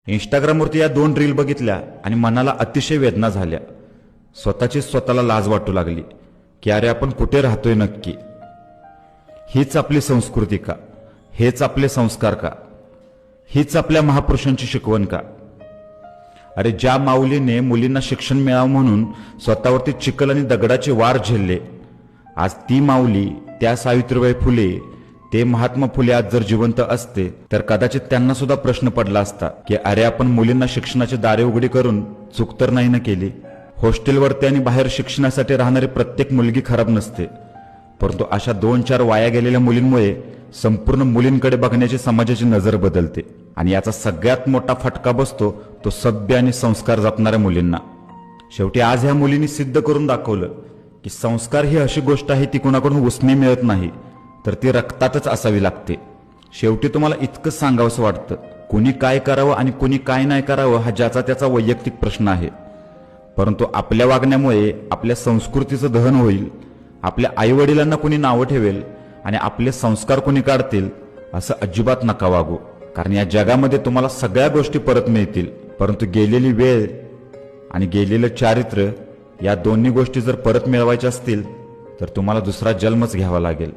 इंस्टाग्रामवरती या 2 रील बघितल्या आणि मनाला अतिशय वेदना झाल्या. स्वतःचीच स्वतःला लाज वाटू लागली की अरे आपण कुठे राहतोय नक्की. हीच आपली संस्कृती का? हेच आपले संस्कार का? हीच आपल्या महापुरुषांची शिकवण का? अरे ज्या माऊलीने मुलींना शिक्षण मिळावं म्हणून स्वतःवरती चिखल आणि दगडाचे वार झेलले, आज ती माऊली, त्या सावित्रीबाई फुले, ते महात्मा फुले आज जर जिवंत असते तर कदाचित त्यांना सुद्धा प्रश्न पडला असता की अरे आपण मुलींना शिक्षणाची दारे उघडी करून चूक तर नाही ना केली. हॉस्टेलवरती आणि बाहेर शिक्षणासाठी राहणारी प्रत्येक मुलगी खराब नसते, परंतु अशा 2-4 वाया गेलेल्या मुलींमुळे संपूर्ण मुलींकडे बघण्याची समाजाची नजर बदलते. आणि याचा सगळ्यात मोठा फटका बसतो तो सभ्य आणि संस्कार जपणाऱ्या मुलींना. शेवटी आज ह्या मुलींनी सिद्ध करून दाखवलं की संस्कार ही अशी गोष्ट आहे ती कुणाकडून उसने मिळत नाही, तर ती रक्तातच असावी लागते. शेवटी तुम्हाला इतकंच सांगावंसं वाटतं, कुणी काय करावं आणि कुणी काय नाही करावं हा ज्याचा त्याचा वैयक्तिक प्रश्न आहे, परंतु आपल्या वागण्यामुळे आपल्या संस्कृतीचं दहन होईल, आपल्या आईवडिलांना कुणी नावं ठेवेल आणि आपले संस्कार कुणी काढतील असं अजिबात नका वागू. कारण या जगामध्ये तुम्हाला सगळ्या गोष्टी परत मिळतील, परंतु गेलेली वेळ आणि गेलेलं चारित्र्य या दोन्ही गोष्टी जर परत मिळवायच्या असतील तर तुम्हाला दुसरा जन्मच घ्यावा लागेल.